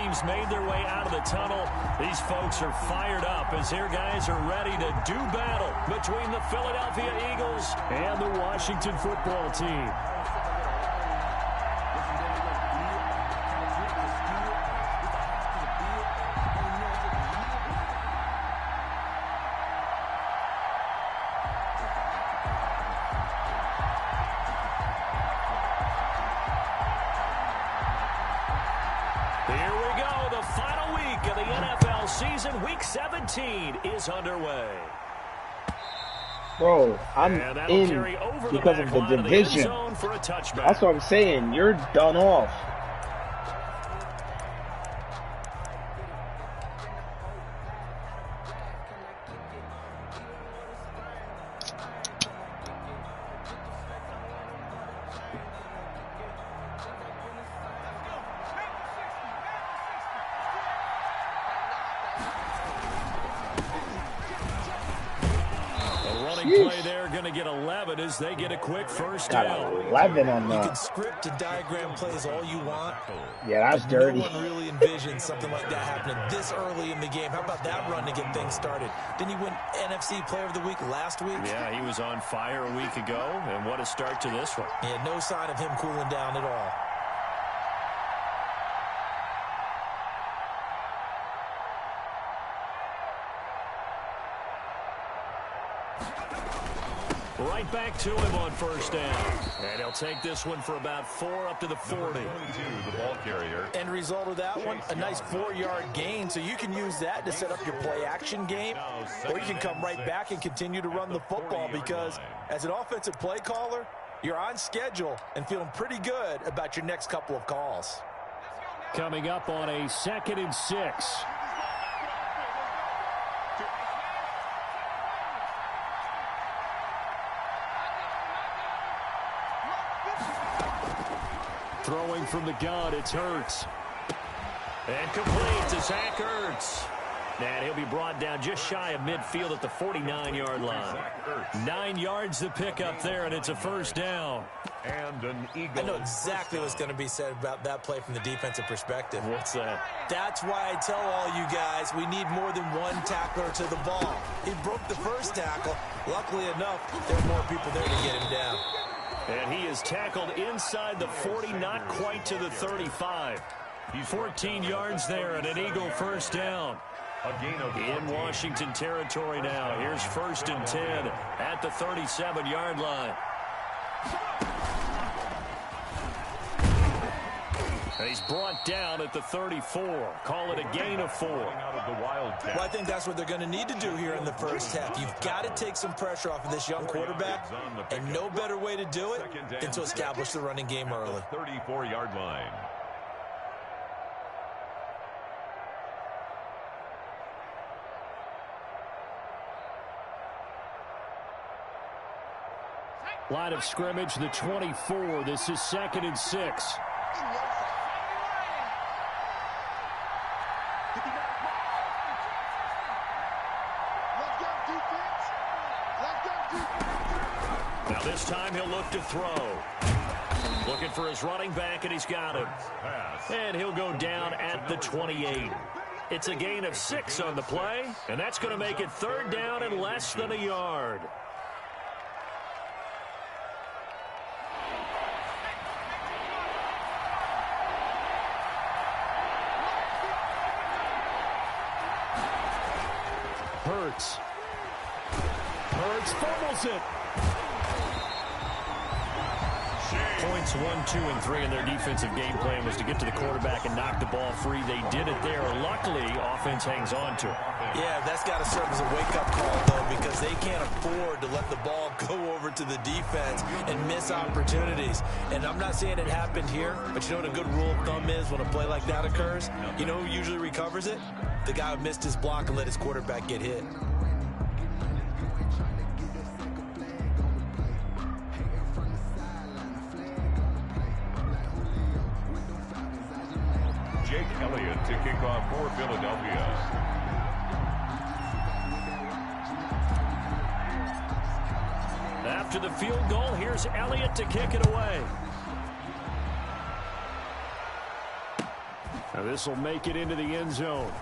teams made their way out of the tunnel. These folks are fired up as their guys are ready to do battle between the Philadelphia Eagles and the Washington football team. Here we go. The final week of the NFL season. Week 17 is underway. Bro, I'm in because of the division. That's what I'm saying. You're done off. Play there, going to get 11 as they get a quick first down. 11 on You can script and diagram plays all you want. Yeah, that's dirty. No one really envisioned something like that happening this early in the game. How about that run to get things started? Didn't he win NFC Player of the Week last week? Yeah, he was on fire a week ago, and what a start to this one. Yeah, no sign of him cooling down at all. Right back to him on first down. And he'll take this one for about 4 up to the 40. The ball carrier. End result of that one, a nice 4-yard gain. So you can use that to set up your play action game. Or you can come right back and continue to run the football because as an offensive play caller, you're on schedule and feeling pretty good about your next couple of calls. Coming up on a 2nd and 6. Throwing from the gun, it's Hurts. And complete to Zach Ertz. And he'll be brought down just shy of midfield at the 49-yard line. 9 yards to pick up there, and it's a first down. And an Eagle. I know exactly what's going to be said about that play from the defensive perspective. What's that? That's why I tell all you guys we need more than one tackler to the ball. He broke the first tackle. Luckily enough, there are more people there to get him down. And he is tackled inside the 40, not quite to the 35. 14 yards there and an Eagle first down. In Washington territory now. Here's 1st and 10 at the 37-yard line. And he's brought down at the 34. Call it a gain of 4. Well, I think that's what they're going to need to do here in the first half. You've got to take some pressure off of this young quarterback, and no better way to do it than to establish the running game early. 34-yard line. Line of scrimmage, the 24. This is 2nd and 6. Now this time he'll look to throw. Looking for his running back, and he's got him. And he'll go down at the 28. It's a gain of 6 on the play, and that's going to make it 3rd down and less than a yard. Hurts fumbles it. Points 1, 2, and 3 in their defensive game plan was to get to the quarterback and knock the ball free. They did it there. Luckily, offense hangs on to it. Yeah, that's got to serve as a wake-up call, though, because they can't afford to let the ball go over to the defense and miss opportunities. And I'm not saying it happened here, but you know what a good rule of thumb is when a play like that occurs? You know who usually recovers it? The guy who missed his block and let his quarterback get hit. Jake Elliott to kick off for Philadelphia. After the field goal, here's Elliott to kick it away. Now this will make it into the end zone.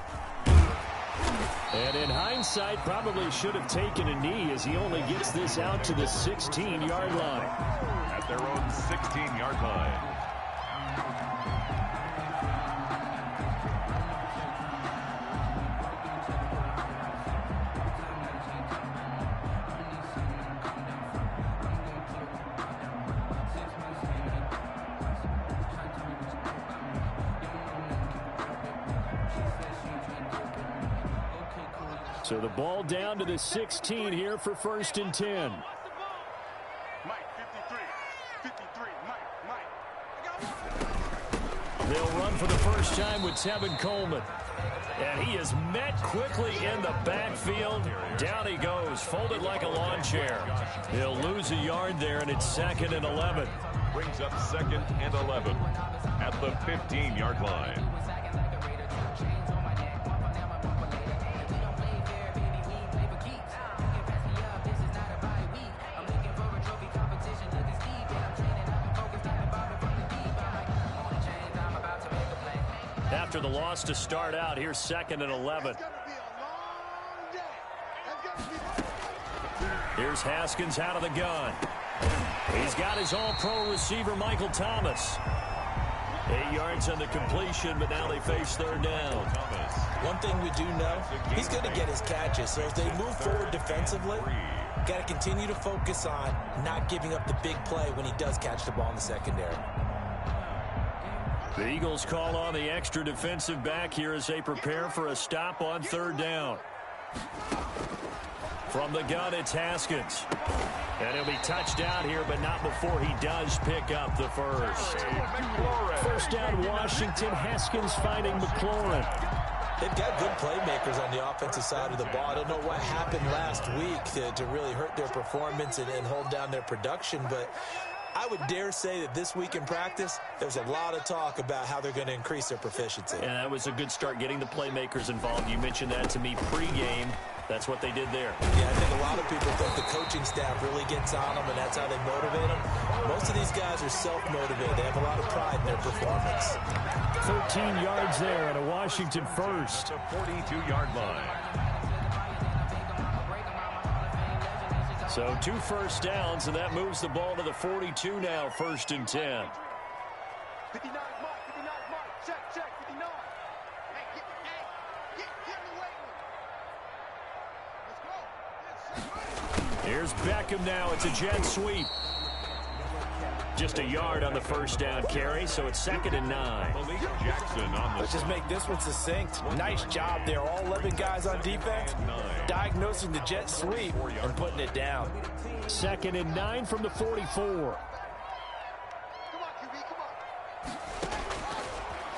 And in hindsight, probably should have taken a knee as he only gets this out to the 16-yard line. At their own 16-yard line. So the ball down to the 16 here for 1st and 10. They'll run for the first time with Tevin Coleman. And he is met quickly in the backfield. Down he goes, folded like a lawn chair. He'll lose a yard there, and it's 2nd and 11. Brings up 2nd and 11 at the 15-yard line. After the loss to start out, here's 2nd and 11. Here's Haskins out of the gun. He's got his all-pro receiver, Michael Thomas. 8 yards on the completion, but now they face 3rd down. One thing we do know, he's going to get his catches. So as they move forward defensively, got to continue to focus on not giving up the big play when he does catch the ball in the secondary. The Eagles call on the extra defensive back here as they prepare for a stop on 3rd down. From the gun, it's Haskins. And he'll be touched out here, but not before he does pick up the first. 1st down, Washington. Haskins finding McLaurin. They've got good playmakers on the offensive side of the ball. I don't know what happened last week to really hurt their performance and hold down their production, but I would dare say that this week in practice, there's a lot of talk about how they're going to increase their proficiency. And that was a good start, getting the playmakers involved. You mentioned that to me pregame. That's what they did there. Yeah, I think a lot of people think the coaching staff really gets on them, and that's how they motivate them. Most of these guys are self-motivated. They have a lot of pride in their performance. 13 yards there and a Washington first. The 42-yard line. So 2 first downs, and that moves the ball to the 42 now, 1st and 10. 59 mark, check, 59. Hey, get in the way. Let's go. Here's Beckham now. It's a jet sweep. Just a yard on the 1st down carry, so it's 2nd and 9. Jackson on the Let's just make this one succinct. Nice job there. All 11 guys on defense diagnosing the jet sweep and putting it down. 2nd and 9 from the 44.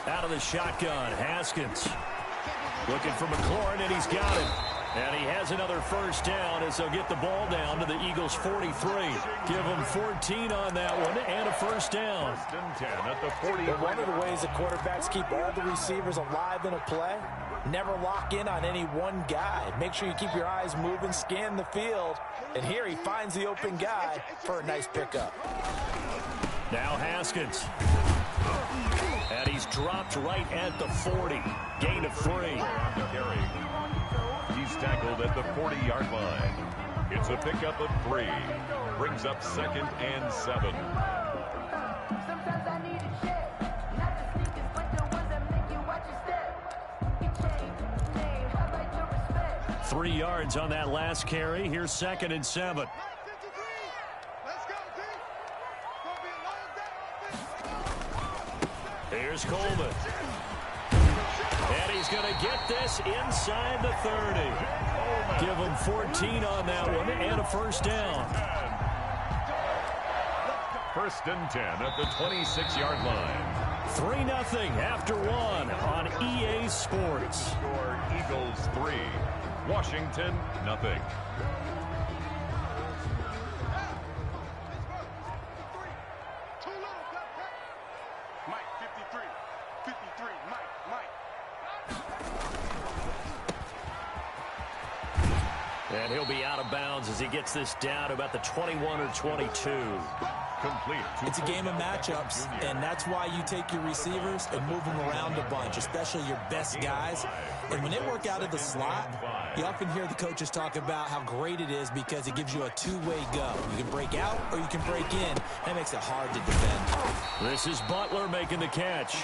Out of the shotgun, Haskins. Looking for McLaurin, and he's got it. And he has another 1st down as they'll get the ball down to the Eagles' 43. Give them 14 on that one and a 1st down. 1st and 10 at the 40. But one of the ways the quarterbacks keep all the receivers alive in a play, never lock in on any one guy. Make sure you keep your eyes moving, scan the field. And here he finds the open guy for a nice pickup. Now Haskins. And he's dropped right at the 40. Gain of 3. He's tackled at the 40-yard line. It's a pickup of 3. Brings up 2nd and 7. Sometimes I need a check. Not the sneakers, but the ones that make you watch your step. You change the name, I like your respect. 3 yards on that last carry. Here's 2nd and 7. Let's go, D. Gonna be a long day. Here's Coleman. And he's going to get this inside the 30. Give him 14 on that one and a 1st down. 1st and 10 at the 26-yard line. 3-0 after 1 on EA Sports. Score Eagles 3, Washington nothing. And he'll be out of bounds as he gets this down to about the 21 or 22. Complete. It's a game of matchups, and that's why you take your receivers and move them around a bunch, especially your best guys. And when they work out of the slot, you often hear the coaches talk about how great it is because it gives you a two-way go. You can break out or you can break in. That makes it hard to defend. This is Butler making the catch.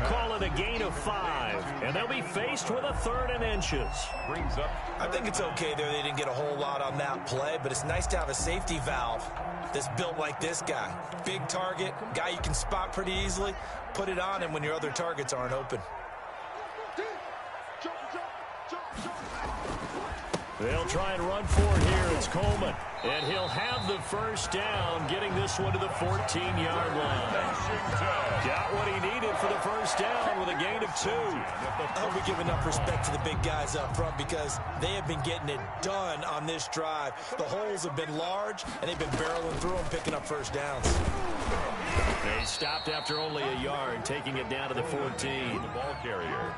Call it a gain of 5, and they'll be faced with a 3rd and inches. Brings up. I think it's okay there. They didn't get a whole lot on that play, but it's nice to have a safety valve that's built like this guy. Big target, guy you can spot pretty easily. Put it on him when your other targets aren't open. They'll try and run for it here. It's Coleman. And he'll have the first down, getting this one to the 14-yard line. Got what he needed for the first down with a gain of 2. I hope we give enough respect to the big guys up front because they have been getting it done on this drive. The holes have been large, and they've been barreling through them, picking up first downs. They stopped after only a yard, taking it down to the 14. The ball carrier.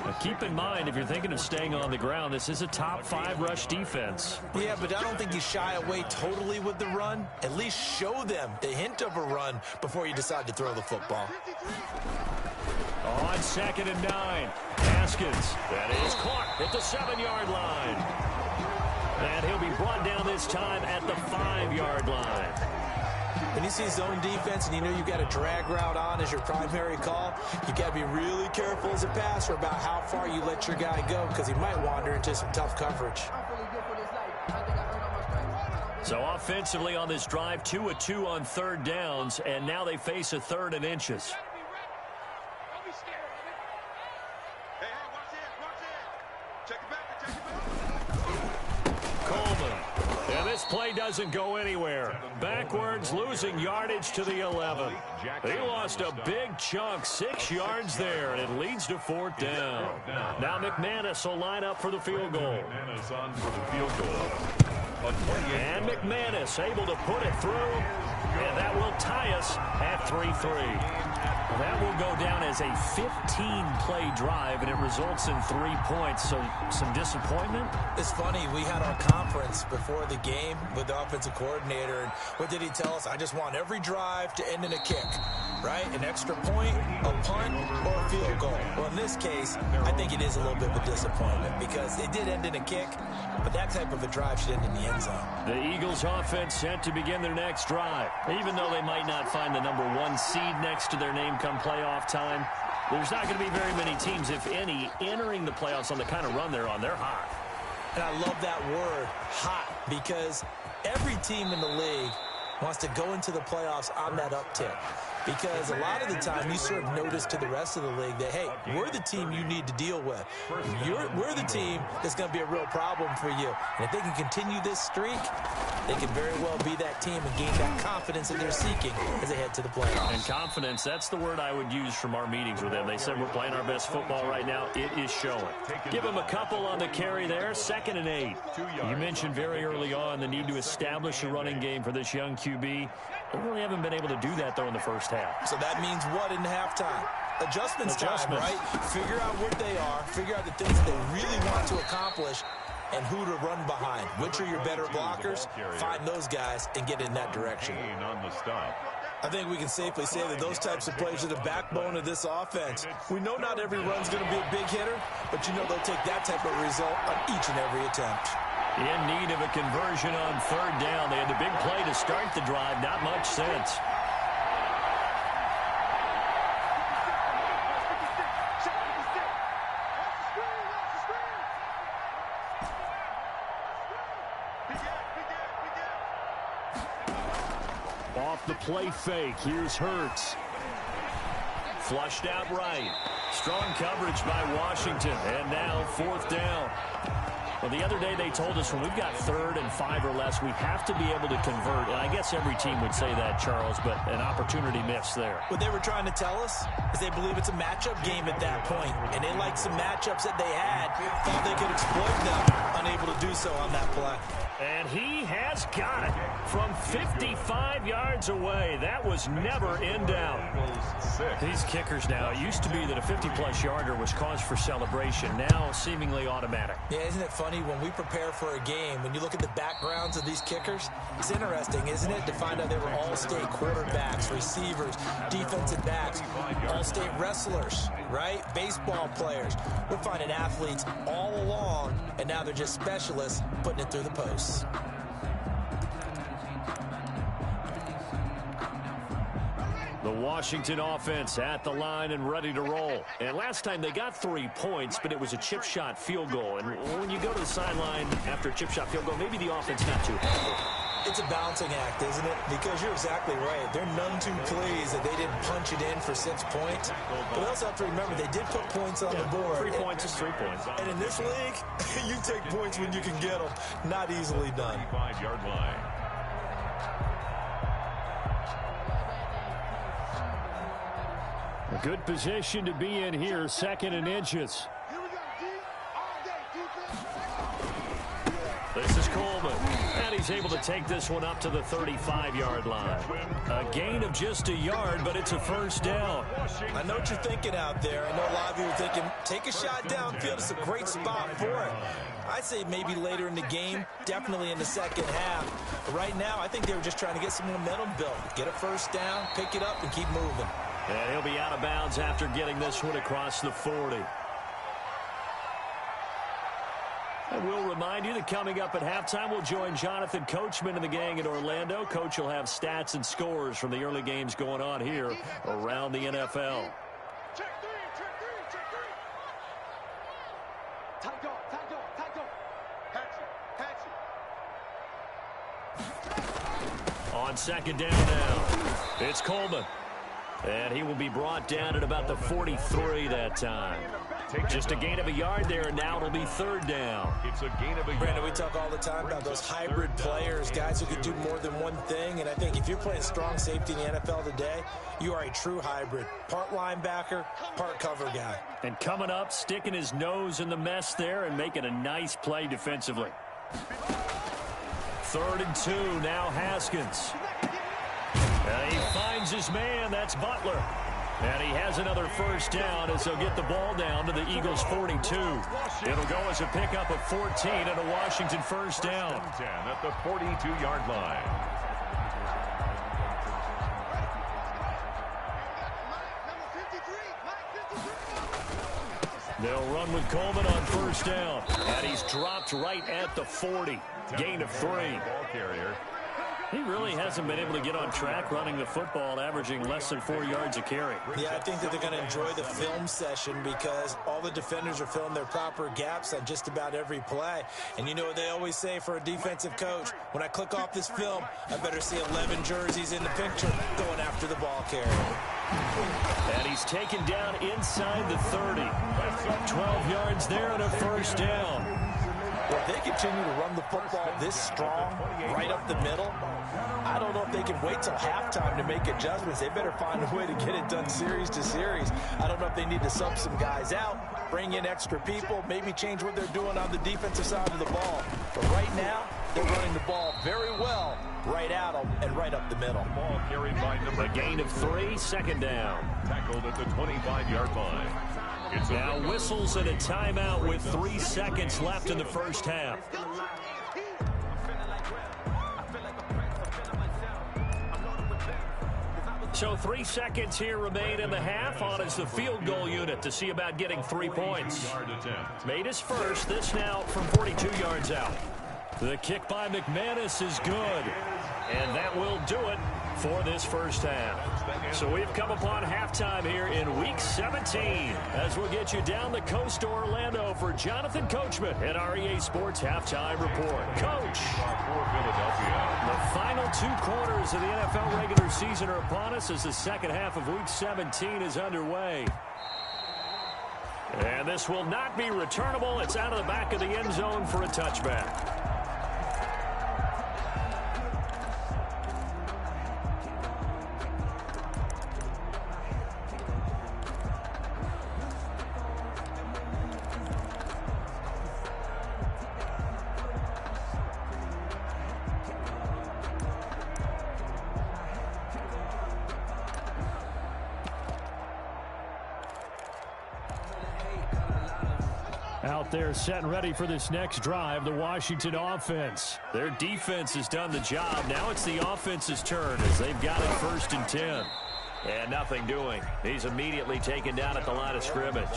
Now keep in mind, if you're thinking of staying on the ground, this is a top 5 rush defense. Yeah, but I don't think you shy away totally with the run. At least show them the hint of a run before you decide to throw the football. On 2nd and 9, Haskins. That is caught at the 7-yard line. And he'll be brought down this time at the 5-yard line. When you see zone defense and you know you've got a drag route on as your primary call, you've got to be really careful as a passer about how far you let your guy go because he might wander into some tough coverage. So offensively on this drive, 2 of 2 on 3rd downs, and now they face a 3rd and inches. Coleman. And this play doesn't go anywhere. Backwards, losing yardage to the 11. He lost a big chunk, 6 yards there, and it leads to 4th down. Now McManus will line up for the field goal. McManus on for the field goal. And McManus able to put it through, and that will tie us at 3-3. That will go down as a 15-play drive, and it results in 3 points, so some disappointment. It's funny, we had our conference before the game with the offensive coordinator, and what did he tell us? I just want every drive to end in a kick, right? An extra point, a punt, or a field goal. Well, in this case, I think it is a little bit of a disappointment because it did end in a kick, but that type of a drive should end in the end zone. The Eagles offense set to begin their next drive. Even though they might not find the number 1 seed next to their name come playoff time, there's not going to be very many teams, if any, entering the playoffs on the kind of run they're on. They're hot. And I love that word, hot, because every team in the league wants to go into the playoffs on that uptick. Because a lot of the time you serve notice to the rest of the league that, hey, we're the team you need to deal with. We're the team that's going to be a real problem for you. And if they can continue this streak, they can very well be that team and gain that confidence that they're seeking as they head to the playoffs. And confidence, that's the word I would use from our meetings with them. They said we're playing our best football right now. It is showing. Give them a couple on the carry there, 2nd and 8. You mentioned very early on the need to establish a running game for this young QB. They really haven't been able to do that, though, in the first half. So that means what in halftime? Adjustments time, right? Figure out what they are, figure out the things they really want to accomplish, and who to run behind. Which are your better blockers? Find those guys and get in that direction. On the stop. I think we can safely say that those types of plays are the backbone of this offense. We know not every run's going to be a big hitter, but you know they'll take that type of result on each and every attempt. In need of a conversion on 3rd down. They had the big play to start the drive. Not much sense. Off the play fake. Here's Hurts. Flushed out right. Strong coverage by Washington. And now 4th down. Well, the other day they told us when we've got 3rd and 5 or less, we have to be able to convert. And I guess every team would say that, Charles, but an opportunity missed there. What they were trying to tell us is they believe it's a matchup game at that point, and they liked some matchups that they had, thought they could exploit them, unable to do so on that play. And he has got it from 55 yards away. That was never in doubt. These kickers now, it used to be that a 50-plus yarder was cause for celebration. Now seemingly automatic. Yeah, isn't it funny? funny, when we prepare for a game, when you look at the backgrounds of these kickers, it's interesting, isn't it, to find out they were all-state quarterbacks, receivers, defensive backs, all-state wrestlers, right? Baseball players. We're finding athletes all along, and now they're just specialists putting it through the posts. The Washington offense at the line and ready to roll. And last time they got 3 points, but it was a chip shot field goal. And when you go to the sideline after a chip shot field goal, maybe the offense not too happy. It's a balancing act, isn't it? Because you're exactly right. They're none too pleased that they didn't punch it in for 6 points. But we also have to remember they did put points on the board. 3 points is 3 points. And in this league, you take points when you can get them. Not easily done. 5-yard line. A good position to be in here, 2nd and inches. This is Coleman, and he's able to take this one up to the 35-yard line. A gain of just a yard, but it's a first down. I know what you're thinking out there. I know a lot of you are thinking, take a shot downfield. It's a great spot for it. I'd say maybe later in the game, definitely in the second half. But right now, I think they were just trying to get some momentum built. Get a first down, pick it up, and keep moving. And he'll be out of bounds after getting this one across the 40. And we'll remind you that coming up at halftime, we'll join Jonathan Coachman and the gang in Orlando. Coach will have stats and scores from the early games going on here around the NFL. On second down now, it's Coleman. And he will be brought down at about the 43 that time. Just a gain of a yard there, and now it'll be 3rd down. It's a gain of a yard. Brandon, we talk all the time about those hybrid players, guys who can do more than one thing. And I think if you're playing strong safety in the NFL today, you are a true hybrid. Part linebacker, part cover guy. And coming up, sticking his nose in the mess there and making a nice play defensively. 3rd and 2, now Haskins. He finds his man, that's Butler. And he has another first down as they'll get the ball down to the Eagles' 42. It'll go as a pickup of 14 and a Washington first down. 10 at the 42-yard line. They'll run with Coleman on first down. And he's dropped right at the 40. Gain of 3. Ball carrier. He really hasn't been able to get on track running the football, averaging less than 4 yards a carry. Yeah, I think that they're going to enjoy the film session because all the defenders are filling their proper gaps on just about every play. And you know what they always say for a defensive coach? When I click off this film, I better see 11 jerseys in the picture going after the ball carrier. And he's taken down inside the 30. 12 yards there and a first down. Well, if they continue to run the football this strong, right up the middle, I don't know if they can wait till halftime to make adjustments. They better find a way to get it done series to series. I don't know if they need to sub some guys out, bring in extra people, maybe change what they're doing on the defensive side of the ball. But right now, they're running the ball very well right at them and right up the middle. Ball carried by number. A gain of 3, 2nd down. Tackled at the 25-yard line. Now whistles and a timeout with 3 seconds left in the first half. So 3 seconds here remain in the half on as the field goal unit to see about getting 3 points. Made his first, this now from 42 yards out. The kick by McManus is good, and that will do it for this first half. So we've come upon halftime here in Week 17 as we'll get you down the coast to Orlando for Jonathan Coachman at our EA Sports Halftime Report. Coach, the final 2 quarters of the NFL regular season are upon us as the second half of Week 17 is underway. And this will not be returnable. It's out of the back of the end zone for a touchback. Out there set and ready for this next drive, the Washington offense. Their defense has done the job. Now it's the offense's turn as they've got it 1st and 10. And nothing doing. He's immediately taken down at the line of scrimmage.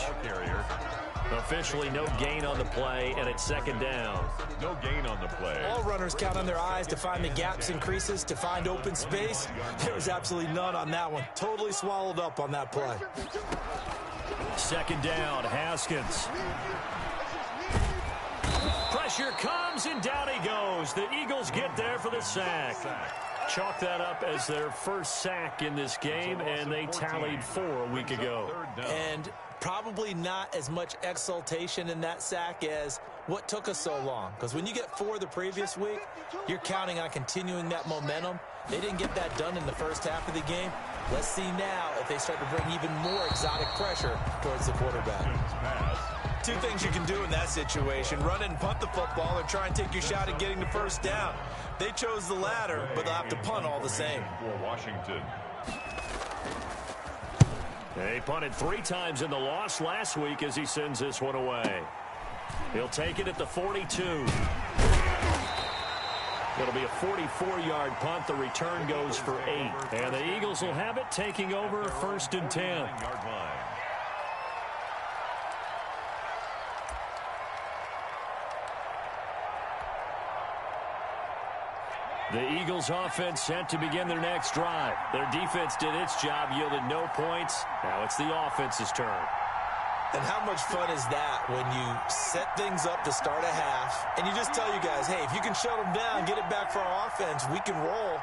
Officially no gain on the play, and it's 2nd down. No gain on the play. All runners count on their eyes to find the gaps and creases, to find open space. There was absolutely none on that one. Totally swallowed up on that play. 2nd down, Haskins. Pressure comes, and down he goes. The Eagles get there for the sack. Chalk that up as their first sack in this game, and they tallied 4 a week ago. And probably not as much exultation in that sack as what took us so long. Because when you get 4 the previous week, you're counting on continuing that momentum. They didn't get that done in the first half of the game. Let's see now if they start to bring even more exotic pressure towards the quarterback. 2 things you can do in that situation: run and punt the football, or try and take your shot at getting the 1st down. They chose the latter, but they'll have to punt all the same. For Washington. They punted 3 times in the loss last week as he sends this one away. He'll take it at the 42. It'll be a 44-yard punt. The return goes for 8. And the Eagles will have it, taking over 1st and 10. The Eagles offense set to begin their next drive. Their defense did its job, yielded no points. Now it's the offense's turn. And how much fun is that when you set things up to start a half and you just tell you guys, hey, if you can shut them down, get it back for our offense, we can roll.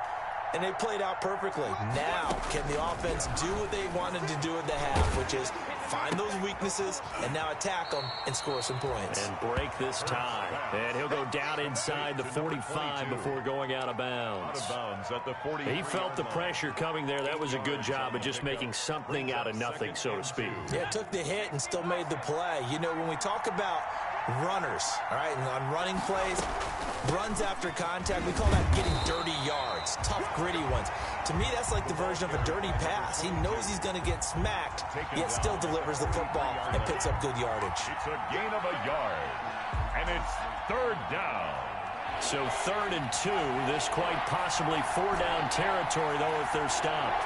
And they played out perfectly. Now, can the offense do what they wanted to do at the half, which is find those weaknesses and now attack them and score some points. And break this tie. And he'll go down inside the 45 before going out of bounds. He felt the pressure coming there. That was a good job of just making something out of nothing, so to speak. Yeah, took the hit and still made the play. You know, when we talk about runners, all right, and on running plays, runs after contact, we call that getting dirty yards, tough, gritty ones. To me, that's like the version of a dirty pass. He knows he's going to get smacked, yet still delivers the football and picks up good yardage. It's a gain of a yard, and it's 3rd down. So 3rd and 2, this quite possibly 4-down territory, though, if they're stopped.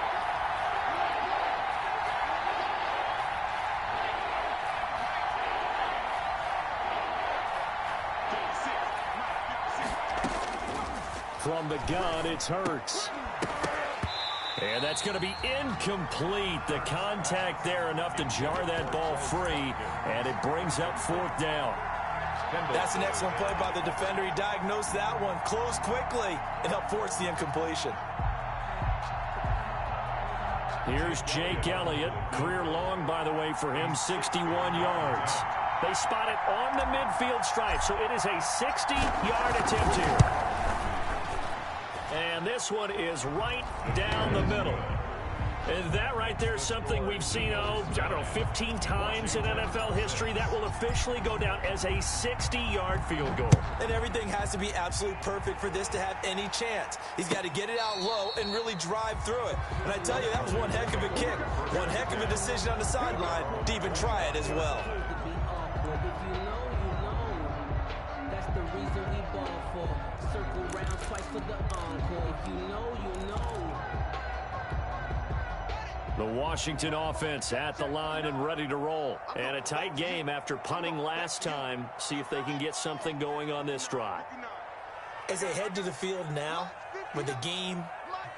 From the gun, it's Hurts. And that's going to be incomplete. The contact there enough to jar that ball free, and it brings up 4th down. That's an excellent play by the defender. He diagnosed that one, closed quickly, and helped force the incompletion. Here's Jake Elliott. Career long, by the way, for him, 61 yards. They spot it on the midfield stripe, so it is a 60-yard attempt here. And this one is right down the middle. And that right there is something we've seen, I don't know, 15 times in NFL history. That will officially go down as a 60-yard field goal. And everything has to be absolutely perfect for this to have any chance. He's got to get it out low and really drive through it. And I tell you, that was one heck of a kick. One heck of a decision on the sideline to even try it as well. That's the reason we ball for. Circle round twice for the encore. If you know, you know. The Washington offense at the line and ready to roll. And a tight game after punting last time. See if they can get something going on this drive. As they head to the field now, with the game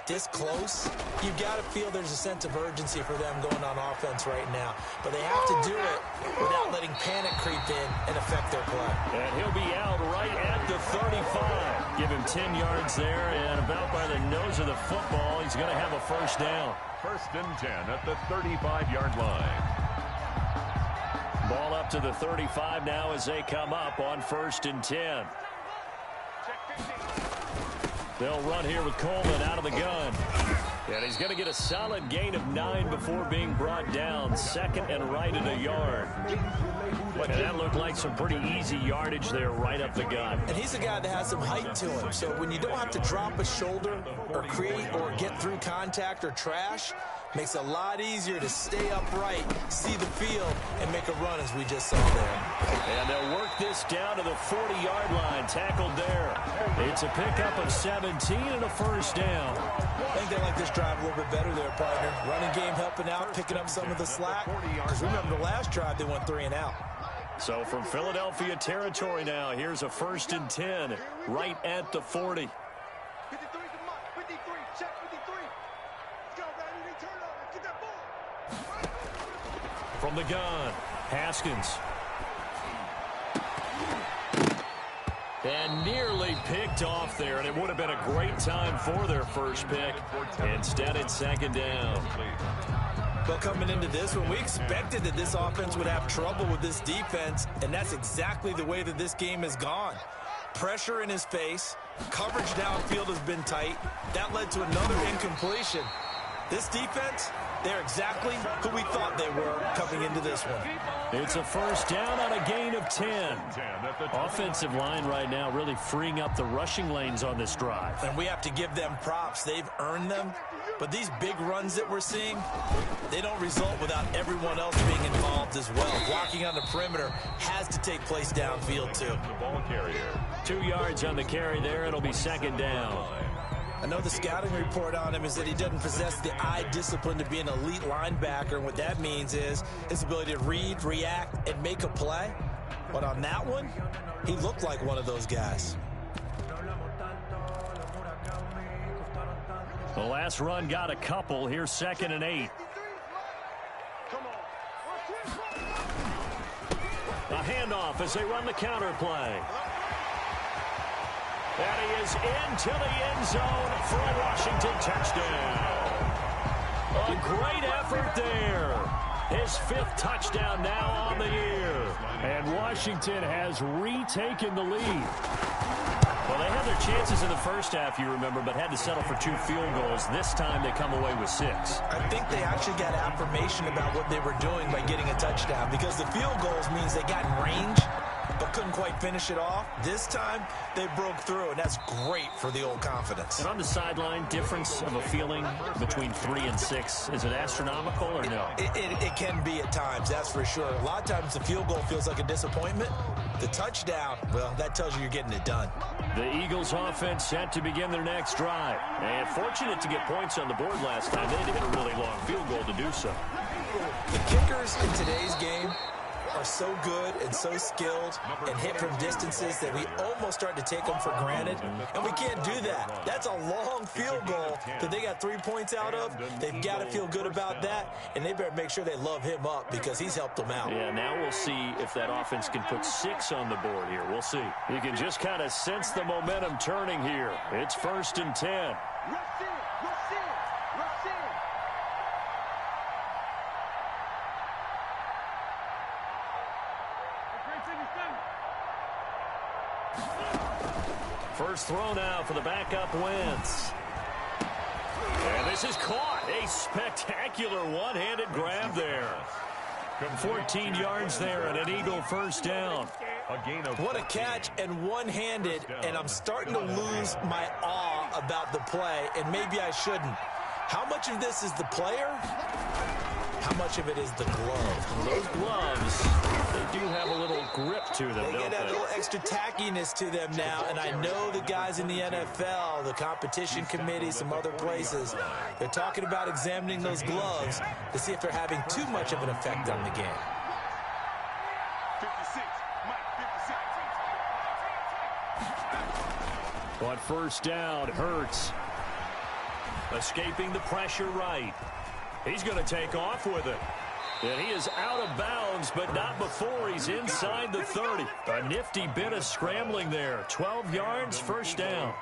this close, you've got to feel there's a sense of urgency for them going on offense right now. But they have to do it without letting panic creep in and affect their play. And he'll be out right at the 35. Give him 10 yards there, and about by the nose of the football, he's going to have a 1st down. 1st and 10 at the 35-yard line. Ball up to the 35 now as they come up on 1st and 10. They'll run here with Coleman out of the gun. And he's going to get a solid gain of 9 before being brought down. 2nd and right at a yard. And that looked like some pretty easy yardage there right up the gut. And he's a guy that has some height to him. So when you don't have to drop a shoulder or create or get through contact or trash, Makes it a lot easier to stay upright, see the field, and make a run as we just saw there. And they'll work this down to the 40-yard line, tackled there. It's a pickup of 17 and a first down. I think they like this drive a little bit better there, partner. Running game helping out, picking up some of the slack. Because remember the last drive, they went 3 and out. So from Philadelphia territory now, here's a 1st and 10 right at the 40. 53, check 53. Let's go, baby. Turn it over. Get that ball. From the gun, Haskins. And nearly picked off there, and it would have been a great time for their first pick. Instead, it's 2nd down. But coming into this one, we expected that this offense would have trouble with this defense, and that's exactly the way that this game has gone. Pressure in his face, coverage downfield has been tight. That led to another incompletion. This defense, they're exactly who we thought they were coming into this one. It's a first down on a gain of 10. Offensive line right now really freeing up the rushing lanes on this drive. And we have to give them props. They've earned them. But these big runs that we're seeing, they don't result without everyone else being involved as well. Blocking on the perimeter has to take place downfield too. The ball carrier. 2 yards on the carry there. It'll be 2nd down. I know the scouting report on him is that he doesn't possess the eye discipline to be an elite linebacker. And what that means is his ability to read, react, and make a play. But on that one, he looked like one of those guys. The last run got a couple. Here's 2nd and 8. A handoff as they run the counter play. And he is into the end zone for a Washington touchdown. A great effort there. His 5th touchdown now on the year. And Washington has retaken the lead. Well, they had their chances in the first half, you remember, but had to settle for 2 field goals. This time they come away with 6. I think they actually got affirmation about what they were doing by getting a touchdown, because the field goals means they got in range but couldn't quite finish it off. This time they broke through, and that's great for the old confidence. And on the sideline, difference of a feeling between 3 and 6, is it astronomical or no? It can be at times, that's for sure. A lot of times the field goal feels like a disappointment. The touchdown, well, that tells you you're getting it done. The Eagles offense set to begin their next drive. And fortunate to get points on the board last time. They had to hit a really long field goal to do so. The kickers in today's game are so good and so skilled and hit from distances that we almost start to take them for granted. And we can't do that. That's a long field goal that they got 3 points out of. They've got to feel good about that, and they better make sure they love him up because he's helped them out. Yeah, now we'll see if that offense can put 6 on the board here. We'll see. You can just kind of sense the momentum turning here. It's 1st and 10. First throw now for the backup Wentz. And this is caught. A spectacular one-handed grab there. 14 yards there and an Eagle first down. What a catch and one-handed, and I'm starting to lose my awe about the play, and maybe I shouldn't. How much of this is the player? How much of it is the glove? Those gloves, they do have a little grip to them, They don't get a they? little extra tackiness to them now, and I know the guys in the NFL, the competition committee, some other places, they're talking about examining those gloves to see if they're having too much of an effect on the game. 56, Mike, 56. On first down, Hurts. Escaping the pressure right. He's going to take off with it. And he is out of bounds, but not before he's inside the 30. A nifty bit of scrambling there. 12 yards, first down.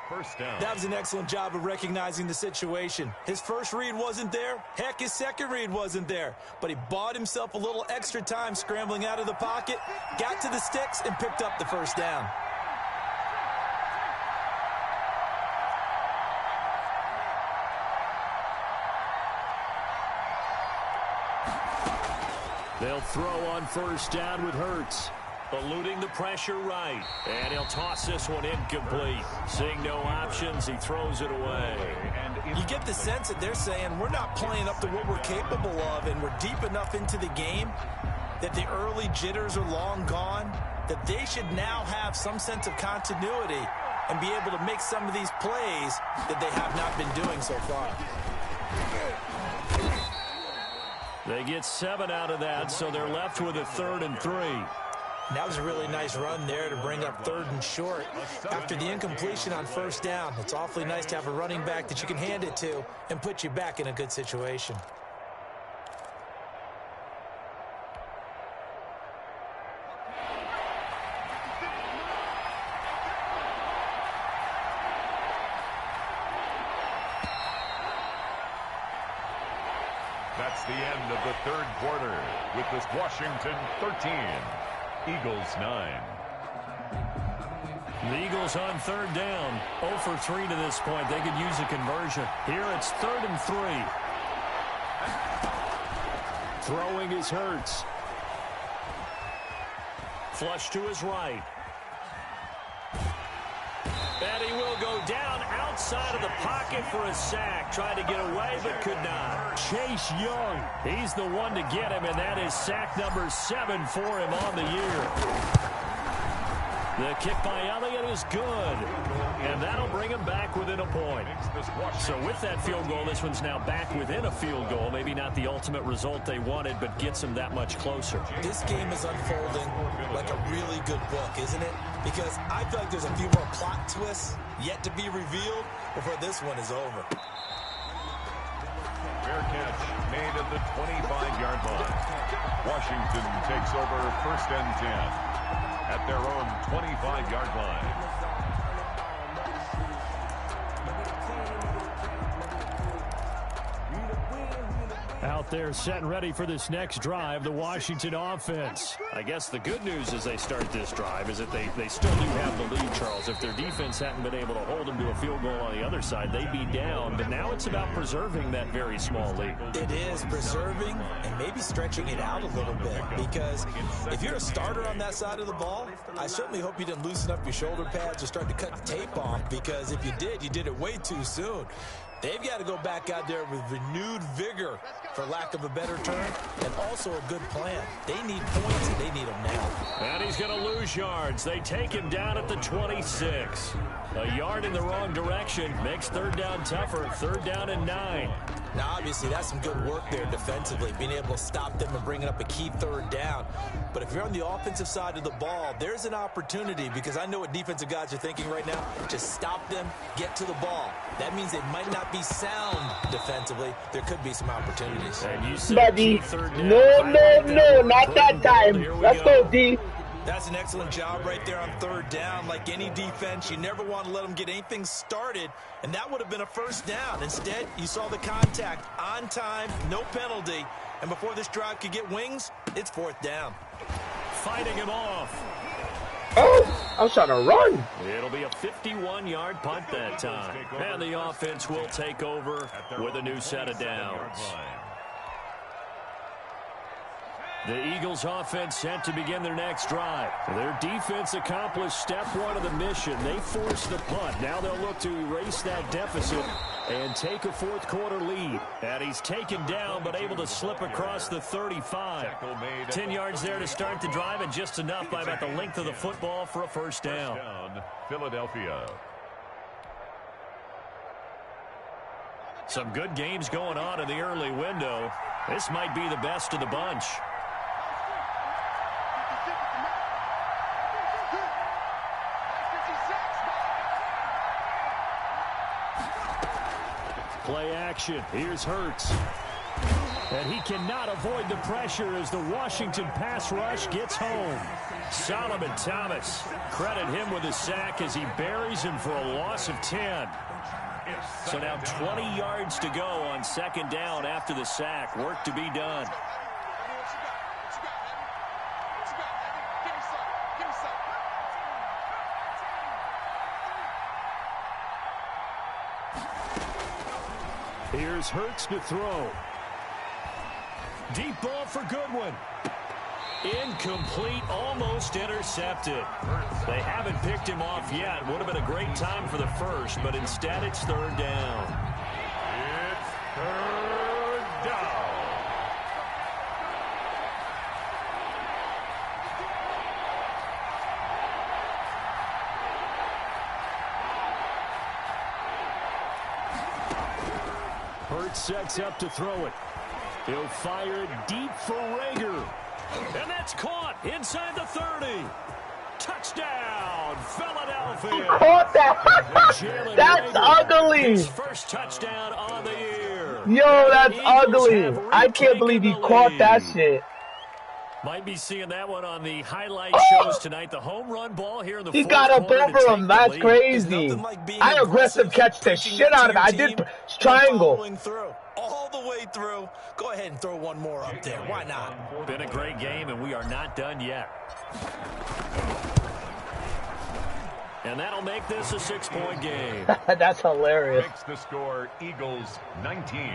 That was an excellent job of recognizing the situation. His first read wasn't there. Heck, his second read wasn't there. But he bought himself a little extra time scrambling out of the pocket, got to the sticks, and picked up the first down. They'll throw on first down with Hurts. Eluding the pressure right. And he'll toss this one incomplete. Seeing no options, he throws it away. You get the sense that they're saying we're not playing up to what we're capable of, and we're deep enough into the game that the early jitters are long gone, that they should now have some sense of continuity and be able to make some of these plays that they have not been doing so far. They get 7 out of that, so they're left with a 3rd and 3. That was a really nice run there to bring up 3rd and short. After the incompletion on 1st down, it's awfully nice to have a running back that you can hand it to and put you back in a good situation. That's the end of the 3rd quarter with this Washington 13, Eagles 9. The Eagles on 3rd down. 0 for 3 to this point. They could use a conversion. Here it's 3rd and 3. Throwing is Hurts. Flush to his right. And he will go down outside of the pocket for a sack. Tried to get away, but could not. Chase Young, he's the one to get him, and that is sack number 7 for him on the year. The kick by Elliott is good, and that'll bring him back within a point. So with that field goal, this one's now back within a field goal. Maybe not the ultimate result they wanted, but gets them that much closer. This game is unfolding like a really good book, isn't it? Because I feel like there's a few more plot twists yet to be revealed before this one is over. Fair catch made at the 25-yard line. Washington takes over 1st and 10 at their own 25-yard line. Out there set and ready for this next drive, the Washington offense. I guess the good news as they start this drive is that they still do have the lead, Charles. If their defense hadn't been able to hold them to a field goal on the other side, they'd be down. But now it's about preserving that very small lead. It is preserving and maybe stretching it out a little bit, because if you're a starter on that side of the ball, I certainly hope you didn't loosen up your shoulder pads or start to cut the tape off, because if you did it way too soon. They've got to go back out there with renewed vigor, for lack of a better term, and also a good plan. They need points, and they need them now. And he's going to lose yards. They take him down at the 26. A yard in the wrong direction makes 3rd down tougher. 3rd down and 9. Now, obviously, that's some good work there defensively, being able to stop them and bringing up a key 3rd down. But if you're on the offensive side of the ball, there's an opportunity, because I know what defensive guys are thinking right now. Just stop them, get to the ball. That means they might not be sound defensively. There could be some opportunities. And you said Buddy, no, not that time. Let's go, D. That's an excellent job right there on 3rd down. Like any defense, you never want to let them get anything started, and that would have been a 1st down. Instead, you saw the contact on time, no penalty, and before this drive could get wings, it's 4th down. Fighting him off. Oh, I was trying to run. It'll be a 51-yard punt that time. And the offense will take over with a new set of downs. The Eagles offense set to begin their next drive. Their defense accomplished step 1 of the mission. They forced the punt. Now they'll look to erase that deficit and take a 4th quarter lead. And he's taken down but able to slip across the 35. 10 yards there to start the drive, and just enough by about the length of the football for a 1st down. Philadelphia. Some good games going on in the early window. This might be the best of the bunch. Play action. Here's Hurts. And he cannot avoid the pressure as the Washington pass rush gets home. Solomon Thomas, credit him with a sack as he buries him for a loss of 10. So now 20 yards to go on 2nd down after the sack. Work to be done. Here's Hurts to throw. Deep ball for Goodwin. Incomplete, almost intercepted. They haven't picked him off yet. Would have been a great time for the first, but instead it's third down. It's third down. Hurts sets up to throw it. He'll fire it deep for Rager. And that's caught inside the 30. Touchdown, Philadelphia. He caught that. That's ugly. His first touchdown on the year. Yo, that's ugly. I can't believe he caught that shit. Might be seeing that one on the highlight shows tonight. The home run ball here in the He fourth got up quarter over him. That's crazy. I aggressive catch the shit out of it. I did triangle. All the way through. Go ahead and throw one more up there. Why not? Been a great game, and we are not done yet. And that'll make this a 6-point game. That's hilarious. Makes the score Eagles 19,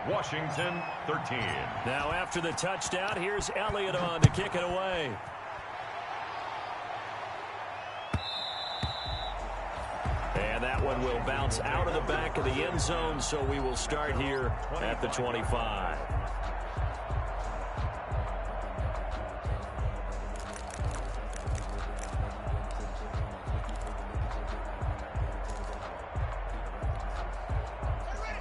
Washington 13. Now after the touchdown, here's Elliott on to kick it away. And that one will bounce out of the back of the end zone, so we will start here at the 25.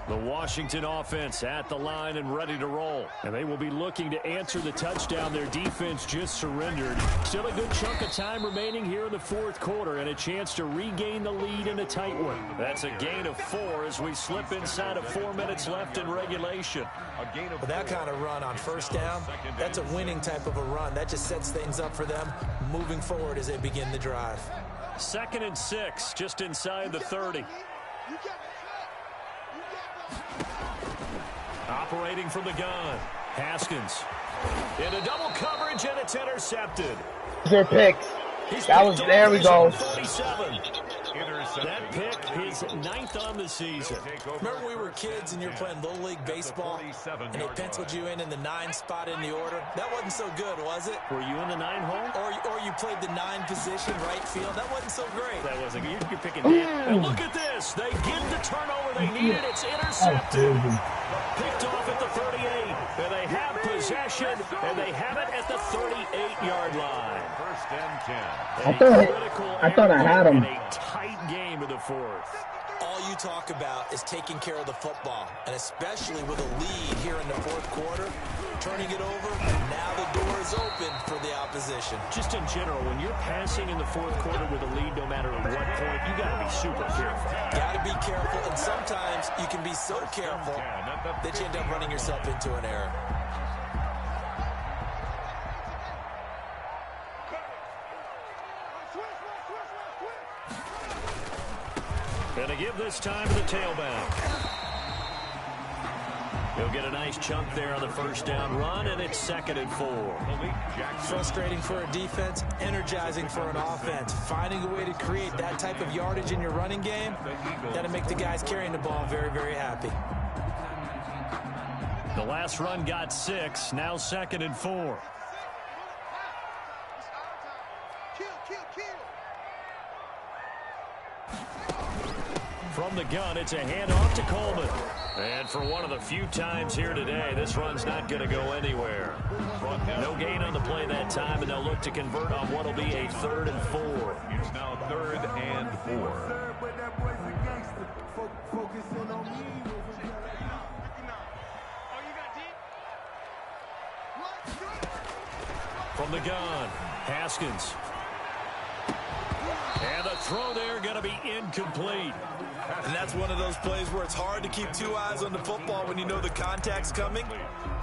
The Washington offense at the line and ready to roll. And they will be looking to answer the touchdown their defense just surrendered. Still a good chunk of time remaining here in the fourth quarter and a chance to regain the lead in a tight one. That's a gain of 4 as we slip inside of 4 minutes left in regulation. With that kind of run on first down, that's a winning type of a run. That just sets things up for them moving forward as they begin the drive. 2nd and 6, just inside the 30. Operating from the gun, Haskins. Into double coverage, and it's intercepted. Their picks. There we go. 47. That pick is 9th on the season. Remember we were kids and you were playing Little League Baseball and they penciled you in the 9 spot in the order? That wasn't so good, was it? Were you in the 9 hole? Or you played the 9 position, right field? That wasn't so great. That wasn't good. You're picking that. And look at this. They get the turnover they needed. It's intercepted. Picked off at the 38. And they have possession, and they have it at the 38-yard line. First and 10. I thought I had him. A tight game in the fourth. All you talk about is taking care of the football, and especially with a lead here in the fourth quarter, turning it over, now the door is open for the opposition. Just in general, when you're passing in the fourth quarter with a lead, no matter at what point, you got to be super careful. Got to be careful, and sometimes you can be so careful that you end up running yourself into an error. And to give this time to the tailback. He'll get a nice chunk there on the first down run, and it's 2nd and 4. Frustrating for a defense, energizing for an offense. Finding a way to create that type of yardage in your running game, that'll make the guys carrying the ball very, very happy. The last run got 6, now 2nd and 4. From the gun, it's a handoff to Coleman. And for one of the few times here today, this run's not going to go anywhere. No gain on the play that time, and they'll look to convert on what will be a 3rd and 4. It's now 3rd and 4. From the gun, Haskins. And the throw there going to be incomplete. And that's one of those plays where it's hard to keep 2 eyes on the football when you know the contact's coming,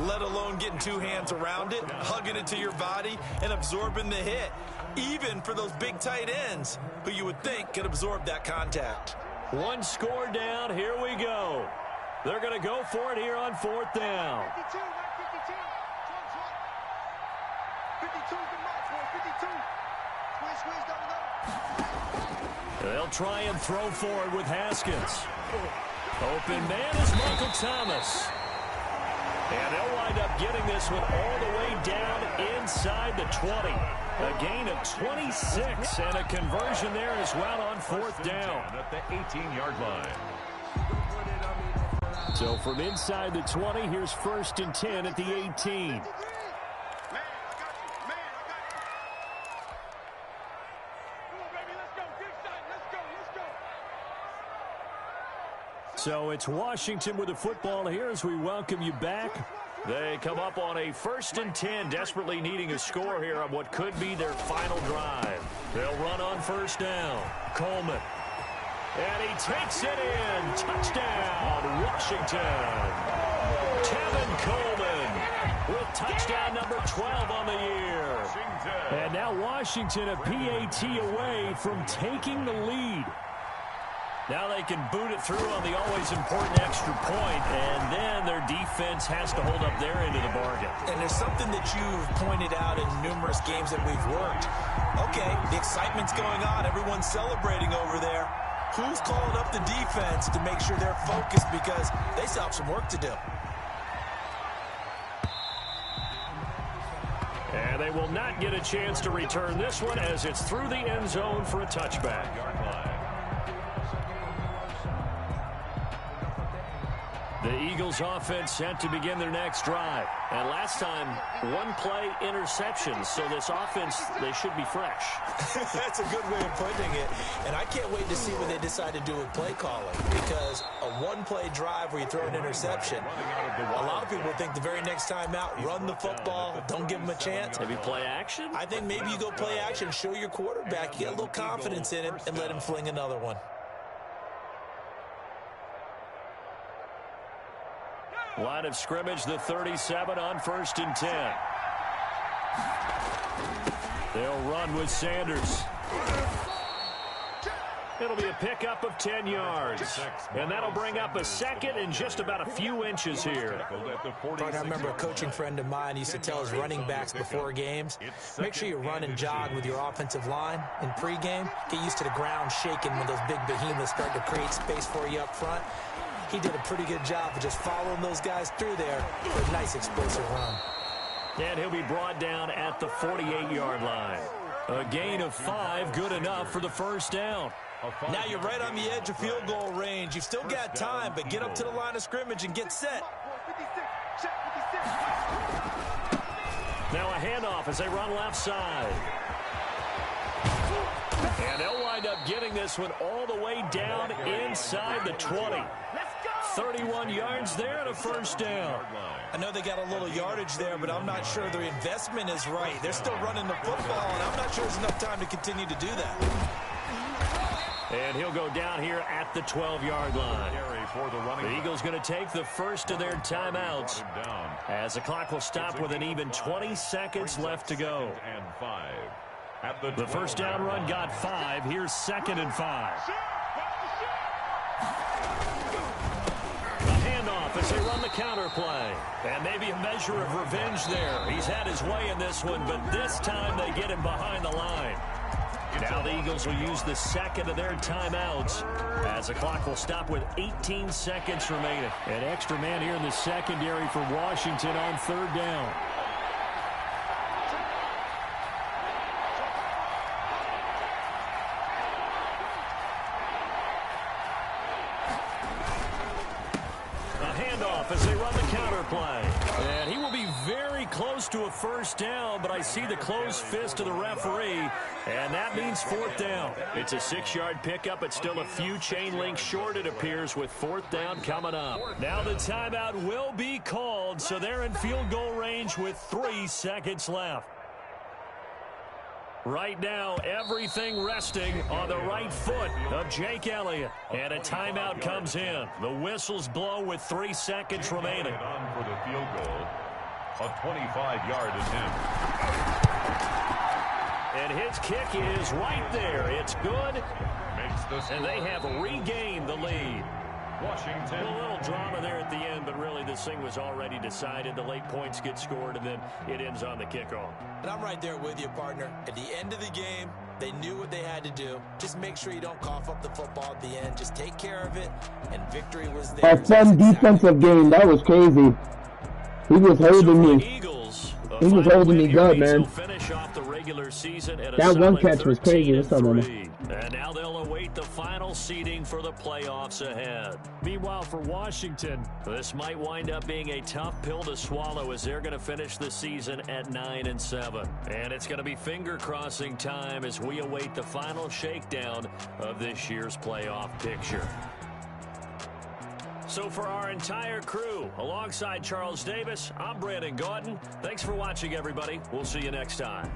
let alone getting 2 hands around it, hugging it to your body, and absorbing the hit, even for those big tight ends who you would think could absorb that contact. 1 score down. Here we go. They're going to go for it here on 4th down. 52, 52. 52 is the mark, boy. 52. Squeeze, double. They'll try and throw for it with Haskins. Open man is Michael Thomas. And they'll wind up getting this one all the way down inside the 20. A gain of 26 and a conversion there as well on 4th down. At the 18-yard line. So from inside the 20, here's 1st and 10 at the 18. So it's Washington with the football here as we welcome you back. They come up on a 1st and 10, desperately needing a score here on what could be their final drive. They'll run on 1st down. Coleman. And he takes it in. Touchdown, Washington. Tevin Coleman with touchdown number 12 on the year. And now Washington a PAT away from taking the lead. Now they can boot it through on the always important extra point, and then their defense has to hold up their end of the bargain. And there's something that you've pointed out in numerous games that we've worked. Okay, the excitement's going on. Everyone's celebrating over there. Who's calling up the defense to make sure they're focused because they still have some work to do? And they will not get a chance to return this one as it's through the end zone for a touchback. The Eagles offense set to begin their next drive. And last time, 1-play interception. So this offense, they should be fresh. That's a good way of putting it. And I can't wait to see what they decide to do with play calling. Because a 1-play drive where you throw an interception, a lot of people think the very next time out, run the football, don't give them a chance. Maybe play action? I think maybe you go play action, show your quarterback, you get a little confidence in him, and let him fling another one. Line of scrimmage, the 37 on 1st and 10. They'll run with Sanders. It'll be a pickup of 10 yards. And that'll bring up a 2nd and just about a few inches here. I remember a coaching friend of mine used to tell his running backs before games, make sure you run and jog with your offensive line in pregame. Get used to the ground shaking when those big behemoths start to create space for you up front. He did a pretty good job of just following those guys through there for a nice explosive run. And he'll be brought down at the 48-yard line. A gain of 5, good enough for the 1st down. Now you're right on the edge of field goal range. You've still got time, but get up to the line of scrimmage and get set. Now a handoff as they run left side. And they'll wind up getting this one all the way down inside the 20. 31 yards there and a 1st down. I know they got a little yardage there, but I'm not sure their investment is right. They're still running the football, and I'm not sure there's enough time to continue to do that. And he'll go down here at the 12-yard line. The Eagles going to take the first of their timeouts as the clock will stop with an even 20 seconds left to go. The 1st down run got 5. Here's 2nd and 5. As they run the counter play. And maybe a measure of revenge there. He's had his way in this one, but this time they get him behind the line. Now the Eagles will use the 2nd of their timeouts as the clock will stop with 18 seconds remaining. An extra man here in the secondary for Washington on 3rd down. As they run the counter play. And he will be very close to a 1st down, but I see the closed fist of the referee, and that means 4th down. It's a 6-yard pickup. It's still a few chain links short, it appears, with 4th down coming up. Now the timeout will be called, so they're in field goal range with 3 seconds left. Right now, everything resting on the right foot of Jake Elliott. And a timeout comes in. The whistles blow with 3 seconds remaining. On for the field goal, a 25-yard attempt. And his kick is right there. It's good. And they have regained the lead. Washington. A little drama there at the end, but really this thing was already decided. The late points get scored, and then it ends on the kickoff. And I'm right there with you, partner. At the end of the game, they knew what they had to do. Just make sure you don't cough up the football at the end. Just take care of it, and victory was there. A fun defensive game. That was crazy. He was holding me. Eagles, He was holding me good, man. Finish off the regular season at That one catch was crazy. What's up, man? And now they'll await the final seeding for the playoffs ahead. Meanwhile, for Washington, this might wind up being a tough pill to swallow as they're going to finish the season at 9-7. And it's going to be finger-crossing time as we await the final shakedown of this year's playoff picture. So for our entire crew, alongside Charles Davis, I'm Brandon Gordon. Thanks for watching, everybody. We'll see you next time.